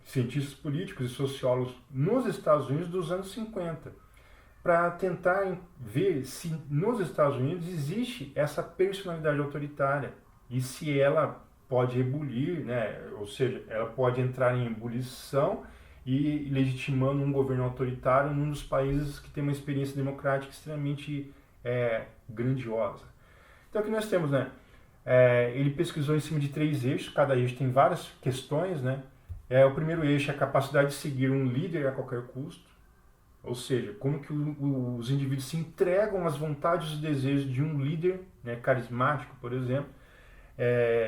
cientistas políticos e sociólogos nos Estados Unidos dos anos 50, para tentar ver se nos Estados Unidos existe essa personalidade autoritária e se ela pode ebulir, né, ou seja, ela pode entrar em ebulição e legitimando um governo autoritário num dos países que tem uma experiência democrática extremamente grandiosa. Então aqui nós temos, né, ele pesquisou em cima de 3 eixos, cada eixo tem várias questões, né. O primeiro eixo é a capacidade de seguir um líder a qualquer custo, ou seja, como que os indivíduos se entregam às vontades e desejos de um líder, né, carismático, por exemplo,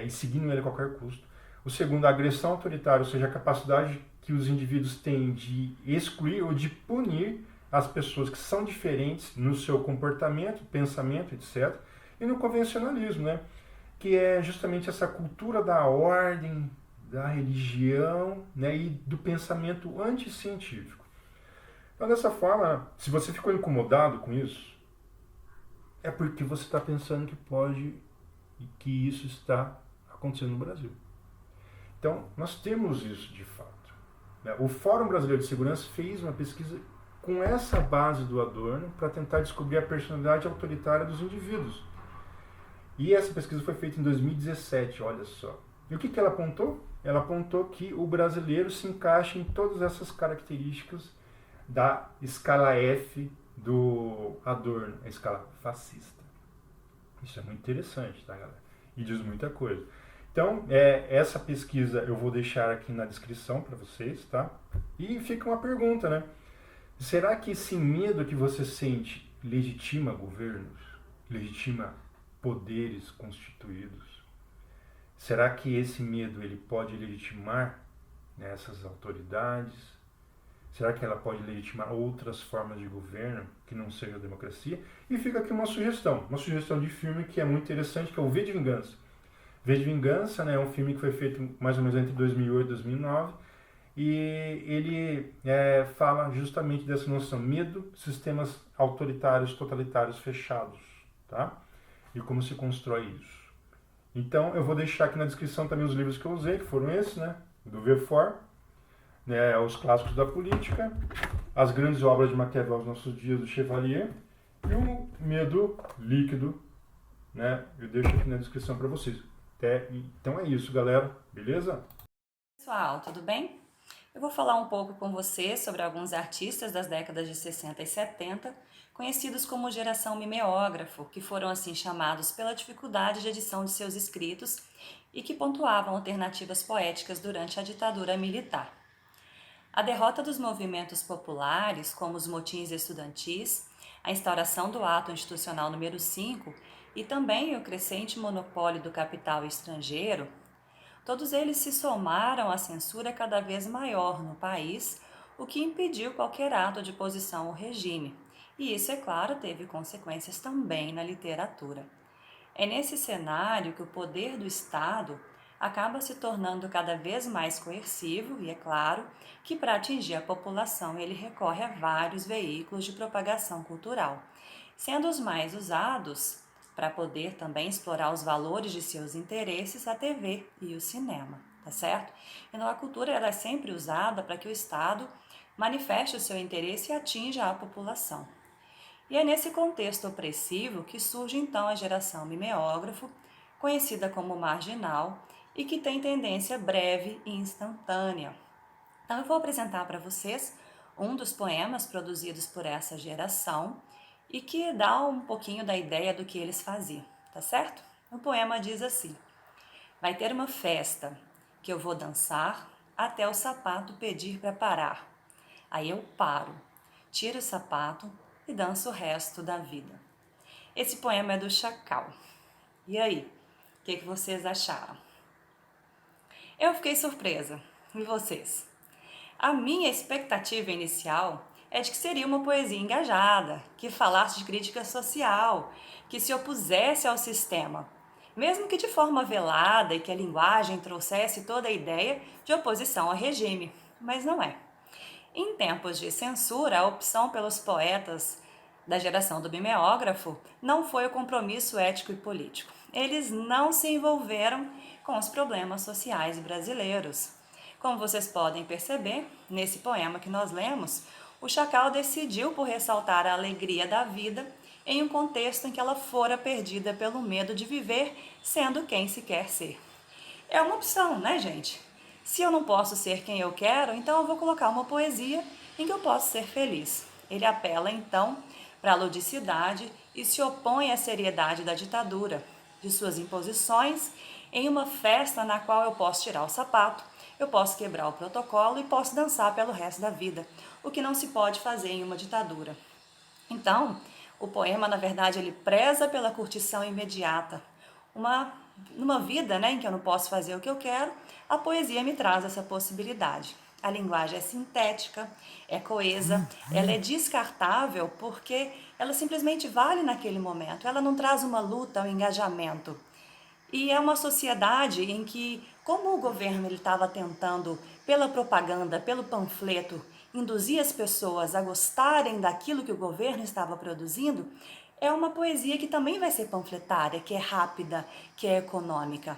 e seguindo ele a qualquer custo. O segundo, a agressão autoritária, ou seja, a capacidade que os indivíduos têm de excluir ou de punir as pessoas que são diferentes no seu comportamento, pensamento, etc. E no convencionalismo, né, que é justamente essa cultura da ordem, da religião, né, e do pensamento anticientífico. Então, dessa forma, se você ficou incomodado com isso, é porque você está pensando que isso está acontecendo no Brasil. Então, nós temos isso de fato. O Fórum Brasileiro de Segurança fez uma pesquisa com essa base do Adorno para tentar descobrir a personalidade autoritária dos indivíduos. E essa pesquisa foi feita em 2017, olha só. E o que ela apontou? Ela apontou que o brasileiro se encaixa em todas essas características da escala F do Adorno, a escala fascista. Isso é muito interessante, tá, galera? E diz muita coisa. Então, essa pesquisa eu vou deixar aqui na descrição para vocês, tá? E fica uma pergunta, né? Será que esse medo que você sente legitima governos? Legitima poderes constituídos? Será que esse medo ele pode legitimar, né, essas autoridades? Será que ela pode legitimar outras formas de governo que não seja a democracia? E fica aqui uma sugestão de filme que é muito interessante, que é o V de Vingança. V de Vingança, né, é um filme que foi feito mais ou menos entre 2008 e 2009, e ele fala justamente dessa noção, medo, sistemas autoritários, totalitários fechados, tá? E como se constrói isso. Então, eu vou deixar aqui na descrição também os livros que eu usei, que foram esses, né, do V4, né, os clássicos da política, as grandes obras de Maquiavel aos nossos dias, do Chevalier, e o Medo Líquido, né, eu deixo aqui na descrição para vocês. Então é isso, galera, beleza? Pessoal, tudo bem? Eu vou falar um pouco com você sobre alguns artistas das décadas de 60 e 70, conhecidos como geração mimeógrafo, que foram assim chamados pela dificuldade de edição de seus escritos e que pontuavam alternativas poéticas durante a ditadura militar. A derrota dos movimentos populares, como os motins estudantis, a instauração do Ato Institucional número 5 e também o crescente monopólio do capital estrangeiro, todos eles se somaram à censura cada vez maior no país, o que impediu qualquer ato de oposição ao regime. E isso, é claro, teve consequências também na literatura. É nesse cenário que o poder do Estado acaba se tornando cada vez mais coercivo e, é claro, que para atingir a população ele recorre a vários veículos de propagação cultural, sendo os mais usados para poder também explorar os valores de seus interesses a TV e o cinema, tá certo? Então a cultura ela é sempre usada para que o Estado manifeste o seu interesse e atinja a população. E é nesse contexto opressivo que surge então a geração mimeógrafo, conhecida como marginal, e que tem tendência breve e instantânea. Então eu vou apresentar para vocês um dos poemas produzidos por essa geração e que dá um pouquinho da ideia do que eles faziam, tá certo? O poema diz assim: vai ter uma festa que eu vou dançar até o sapato pedir para parar. Aí eu paro, tiro o sapato e danço o resto da vida. Esse poema é do Chacal. E aí, o que vocês acharam? Eu fiquei surpresa. E vocês? A minha expectativa inicial é de que seria uma poesia engajada, que falasse de crítica social, que se opusesse ao sistema, mesmo que de forma velada e que a linguagem trouxesse toda a ideia de oposição ao regime. Mas não é. Em tempos de censura, a opção pelos poetas da geração do mimeógrafo não foi o compromisso ético e político. Eles não se envolveram com os problemas sociais brasileiros. Como vocês podem perceber, nesse poema que nós lemos, o Chacal decidiu por ressaltar a alegria da vida em um contexto em que ela fora perdida pelo medo de viver sendo quem se quer ser. É uma opção, né, gente? Se eu não posso ser quem eu quero, então eu vou colocar uma poesia em que eu posso ser feliz. Ele apela, então, para a ludicidade e se opõe à seriedade da ditadura, de suas imposições, em uma festa na qual eu posso tirar o sapato, eu posso quebrar o protocolo e posso dançar pelo resto da vida, o que não se pode fazer em uma ditadura. Então, o poema, na verdade, ele preza pela curtição imediata. Numa vida, né, em que eu não posso fazer o que eu quero, a poesia me traz essa possibilidade. A linguagem é sintética, é coesa, ela é descartável porque ela simplesmente vale naquele momento. Ela não traz uma luta, um engajamento. E é uma sociedade em que, como o governo estava tentando, pela propaganda, pelo panfleto, induzir as pessoas a gostarem daquilo que o governo estava produzindo, é uma poesia que também vai ser panfletária, que é rápida, que é econômica.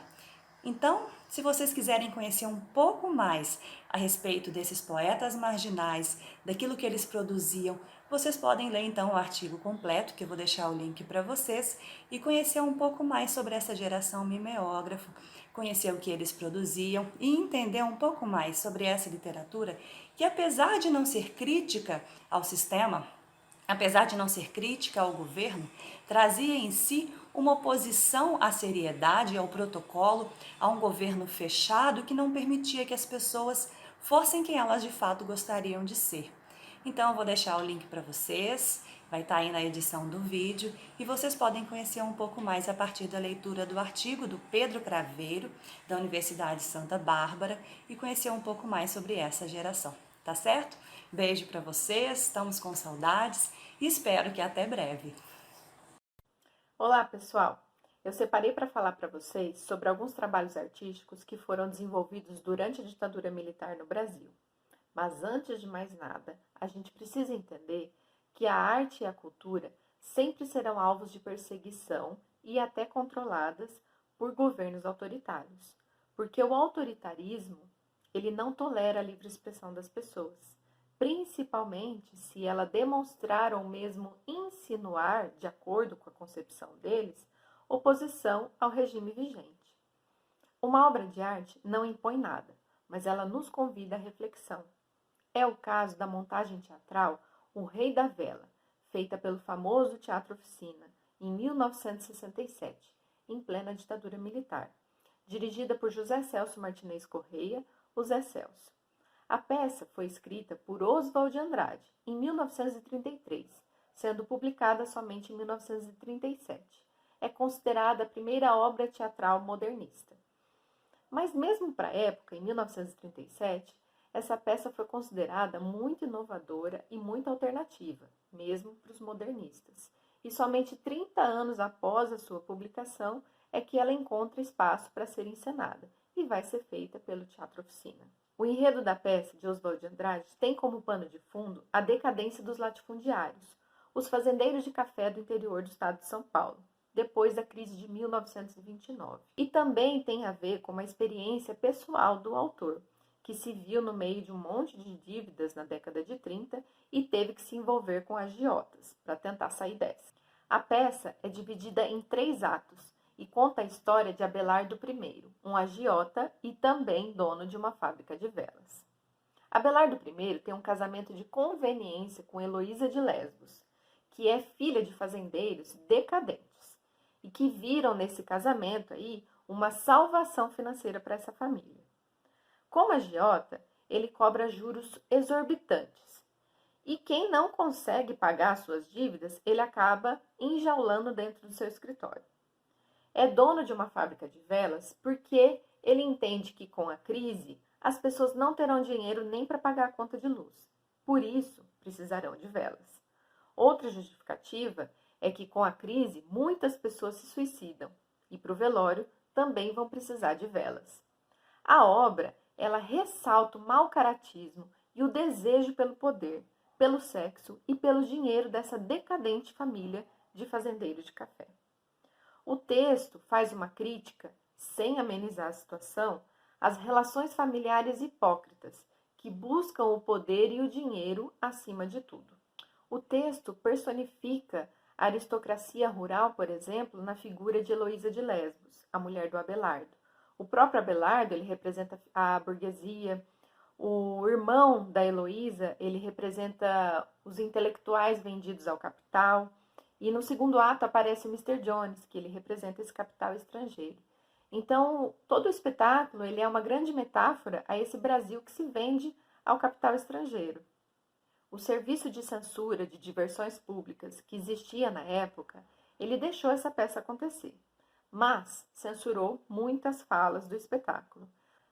Então, se vocês quiserem conhecer um pouco mais a respeito desses poetas marginais, daquilo que eles produziam, vocês podem ler então o artigo completo, que eu vou deixar o link para vocês, e conhecer um pouco mais sobre essa geração mimeógrafo, conhecer o que eles produziam e entender um pouco mais sobre essa literatura, que apesar de não ser crítica ao sistema, apesar de não ser crítica ao governo, trazia em si uma oposição à seriedade e ao protocolo, a um governo fechado que não permitia que as pessoas fossem quem elas de fato gostariam de ser. Então eu vou deixar o link para vocês, vai estar aí na edição do vídeo, e vocês podem conhecer um pouco mais a partir da leitura do artigo do Pedro Craveiro, da Universidade Santa Bárbara, e conhecer um pouco mais sobre essa geração, tá certo? Beijo para vocês, estamos com saudades e espero que até breve. Olá, pessoal! Eu separei para falar para vocês sobre alguns trabalhos artísticos que foram desenvolvidos durante a ditadura militar no Brasil. Mas antes de mais nada, a gente precisa entender que a arte e a cultura sempre serão alvos de perseguição e até controladas por governos autoritários, porque o autoritarismo, ele não tolera a livre expressão das pessoas, principalmente se ela demonstrar ou mesmo insinuar, de acordo com a concepção deles, oposição ao regime vigente. Uma obra de arte não impõe nada, mas ela nos convida à reflexão. É o caso da montagem teatral O Rei da Vela, feita pelo famoso Teatro Oficina, em 1967, em plena ditadura militar, dirigida por José Celso Martinez Correia, o Zé Celso. A peça foi escrita por Oswald de Andrade, em 1933, sendo publicada somente em 1937. É considerada a primeira obra teatral modernista. Mas mesmo para a época, em 1937, essa peça foi considerada muito inovadora e muito alternativa, mesmo para os modernistas. E somente 30 anos após a sua publicação é que ela encontra espaço para ser encenada e vai ser feita pelo Teatro Oficina. O enredo da peça de Oswald de Andrade tem como pano de fundo a decadência dos latifundiários, os fazendeiros de café do interior do estado de São Paulo, depois da crise de 1929. E também tem a ver com uma experiência pessoal do autor, que se viu no meio de um monte de dívidas na década de 30 e teve que se envolver com agiotas para tentar sair dessa. A peça é dividida em 3 atos e conta a história de Abelardo I, um agiota e também dono de uma fábrica de velas. Abelardo I tem um casamento de conveniência com Heloísa de Lesbos, que é filha de fazendeiros decadentes e que viram nesse casamento aí uma salvação financeira para essa família. Como agiota, ele cobra juros exorbitantes. E quem não consegue pagar suas dívidas, ele acaba enjaulando dentro do seu escritório. É dono de uma fábrica de velas porque ele entende que com a crise as pessoas não terão dinheiro nem para pagar a conta de luz. Por isso, precisarão de velas. Outra justificativa é que com a crise muitas pessoas se suicidam e para o velório também vão precisar de velas. A obra, ela ressalta o mau caratismo e o desejo pelo poder, pelo sexo e pelo dinheiro dessa decadente família de fazendeiros de café. O texto faz uma crítica, sem amenizar a situação, às relações familiares hipócritas que buscam o poder e o dinheiro acima de tudo. O texto personifica a aristocracia rural, por exemplo, na figura de Heloísa de Lesbos, a mulher do Abelardo. O próprio Abelardo, ele representa a burguesia. O irmão da Heloísa, ele representa os intelectuais vendidos ao capital. E no segundo ato aparece o Mr. Jones, que ele representa esse capital estrangeiro. Então, todo o espetáculo ele é uma grande metáfora a esse Brasil que se vende ao capital estrangeiro. O serviço de censura de diversões públicas que existia na época, ele deixou essa peça acontecer, mas censurou muitas falas do espetáculo.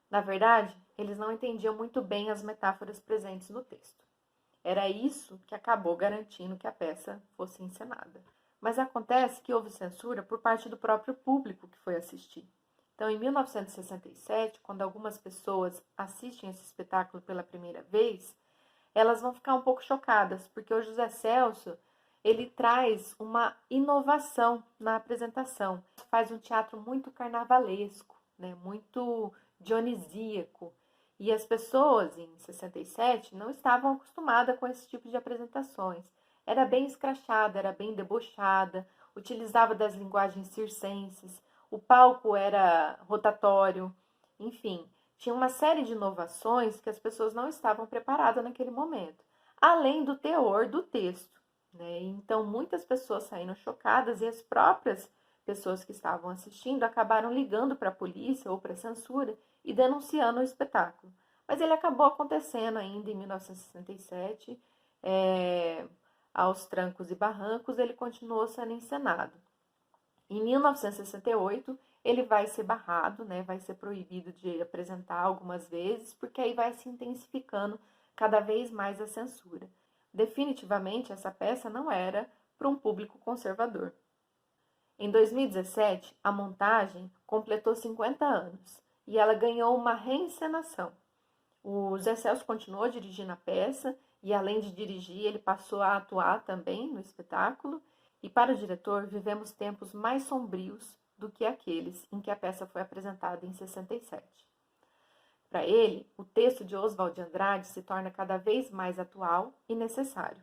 Na verdade, eles não entendiam muito bem as metáforas presentes no texto. Era isso que acabou garantindo que a peça fosse encenada. Mas acontece que houve censura por parte do próprio público que foi assistir. Então, em 1967, quando algumas pessoas assistem esse espetáculo pela primeira vez, elas vão ficar um pouco chocadas, porque o José Celso, ele traz uma inovação na apresentação. Faz um teatro muito carnavalesco, né? Muito dionisíaco. E as pessoas, em 67, não estavam acostumadas com esse tipo de apresentações. Era bem escrachada, era bem debochada, utilizava das linguagens circenses, o palco era rotatório, enfim, tinha uma série de inovações que as pessoas não estavam preparadas naquele momento, além do teor do texto, né? Então, muitas pessoas saíram chocadas e as próprias pessoas que estavam assistindo acabaram ligando para a polícia ou para a censura e denunciando o espetáculo. Mas ele acabou acontecendo ainda em 1967, aos trancos e barrancos, ele continuou sendo encenado. Em 1968, ele vai ser barrado, né, vai ser proibido de apresentar algumas vezes, porque aí vai se intensificando cada vez mais a censura. Definitivamente, essa peça não era para um público conservador. Em 2017, a montagem completou 50 anos e ela ganhou uma reencenação. O Zé Celso continuou dirigindo a peça e, além de dirigir, ele passou a atuar também no espetáculo. E para o diretor, vivemos tempos mais sombrios do que aqueles em que a peça foi apresentada em 67. Para ele, o texto de Oswald de Andrade se torna cada vez mais atual e necessário.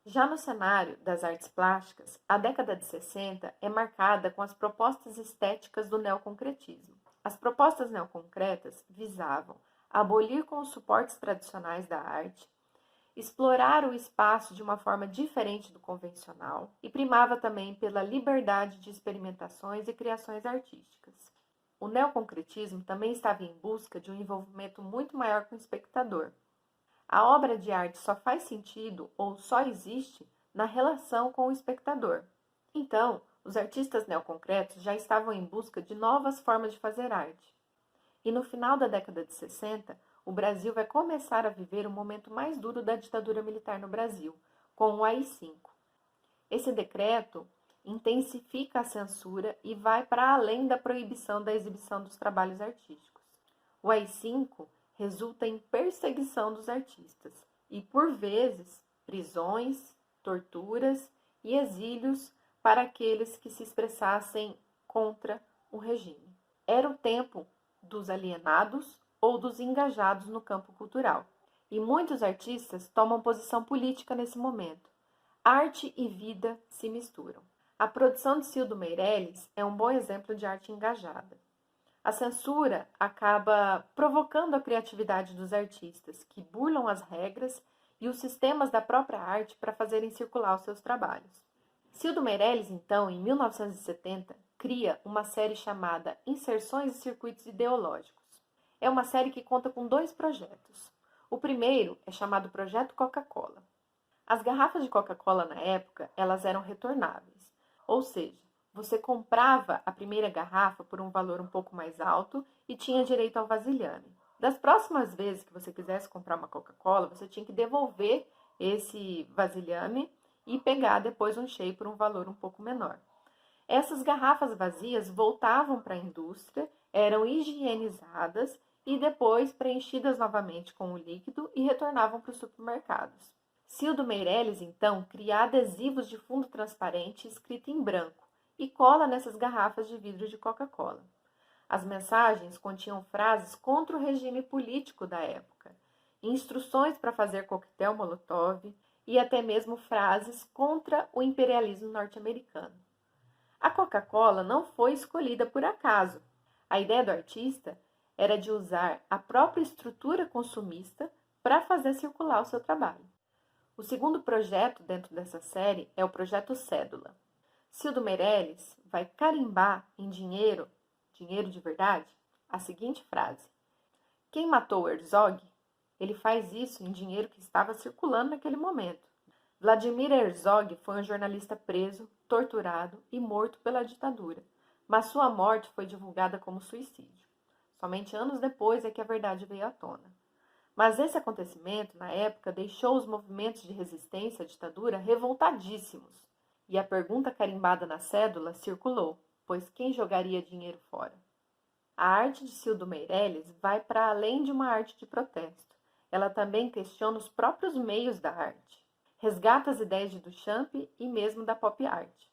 Já no cenário das artes plásticas, a década de 60 é marcada com as propostas estéticas do neoconcretismo. As propostas neoconcretas visavam abolir com os suportes tradicionais da arte, explorar o espaço de uma forma diferente do convencional e primava também pela liberdade de experimentações e criações artísticas. O neoconcretismo também estava em busca de um envolvimento muito maior com o espectador. A obra de arte só faz sentido ou só existe na relação com o espectador. Então, os artistas neoconcretos já estavam em busca de novas formas de fazer arte. E no final da década de 60, o Brasil vai começar a viver o momento mais duro da ditadura militar no Brasil, com o AI-5. Esse decreto intensifica a censura e vai para além da proibição da exibição dos trabalhos artísticos. O AI-5 resulta em perseguição dos artistas e, por vezes, prisões, torturas e exílios para aqueles que se expressassem contra o regime. Era o tempo dos alienados ou dos engajados no campo cultural. E muitos artistas tomam posição política nesse momento. Arte e vida se misturam. A produção de Cildo Meirelles é um bom exemplo de arte engajada. A censura acaba provocando a criatividade dos artistas, que burlam as regras e os sistemas da própria arte para fazerem circular os seus trabalhos. Cildo Meirelles, então, em 1970, cria uma série chamada Inserções e Circuitos Ideológicos. É uma série que conta com 2 projetos. O primeiro é chamado Projeto Coca-Cola. As garrafas de Coca-Cola na época, elas eram retornáveis, ou seja, você comprava a primeira garrafa por um valor um pouco mais alto e tinha direito ao vasilhame. Das próximas vezes que você quisesse comprar uma Coca-Cola, você tinha que devolver esse vasilhame e pegar depois um cheio por um valor um pouco menor. Essas garrafas vazias voltavam para a indústria, eram higienizadas e depois preenchidas novamente com o líquido e retornavam para os supermercados. Cildo Meirelles, então, cria adesivos de fundo transparente escrito em branco e cola nessas garrafas de vidro de Coca-Cola. As mensagens continham frases contra o regime político da época, instruções para fazer coquetel Molotov e até mesmo frases contra o imperialismo norte-americano. A Coca-Cola não foi escolhida por acaso. A ideia do artista era de usar a própria estrutura consumista para fazer circular o seu trabalho. O segundo projeto dentro dessa série é o Projeto Cédula. Cildo Meirelles vai carimbar em dinheiro de verdade, a seguinte frase: quem matou Herzog, ele faz isso em dinheiro que estava circulando naquele momento. Vladimir Herzog foi um jornalista preso, torturado e morto pela ditadura, mas sua morte foi divulgada como suicídio. Somente anos depois é que a verdade veio à tona. Mas esse acontecimento, na época, deixou os movimentos de resistência à ditadura revoltadíssimos. E a pergunta carimbada na cédula circulou, pois quem jogaria dinheiro fora? A arte de Cildo Meirelles vai para além de uma arte de protesto. Ela também questiona os próprios meios da arte. Resgata as ideias de Duchamp e mesmo da pop art.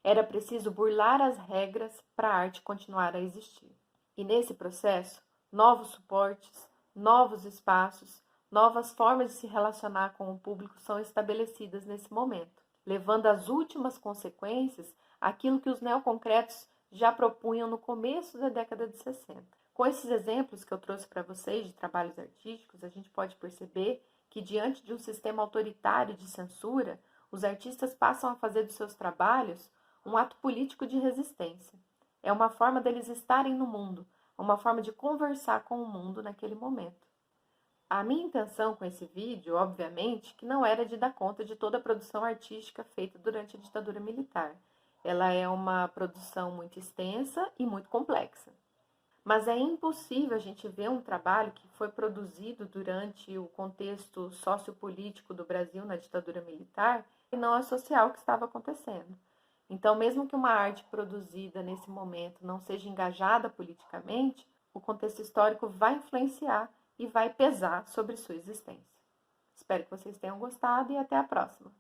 Era preciso burlar as regras para a arte continuar a existir. E nesse processo, novos suportes, novos espaços, novas formas de se relacionar com o público são estabelecidas nesse momento, levando às últimas consequências aquilo que os neoconcretos já propunham no começo da década de 60. Com esses exemplos que eu trouxe para vocês de trabalhos artísticos, a gente pode perceber que, diante de um sistema autoritário de censura, os artistas passam a fazer dos seus trabalhos um ato político de resistência. É uma forma deles estarem no mundo, uma forma de conversar com o mundo naquele momento. A minha intenção com esse vídeo, obviamente, que não era de dar conta de toda a produção artística feita durante a ditadura militar. Ela é uma produção muito extensa e muito complexa. Mas é impossível a gente ver um trabalho que foi produzido durante o contexto sociopolítico do Brasil na ditadura militar e não associar o que estava acontecendo. Então, mesmo que uma arte produzida nesse momento não seja engajada politicamente, o contexto histórico vai influenciar e vai pesar sobre sua existência. Espero que vocês tenham gostado e até a próxima!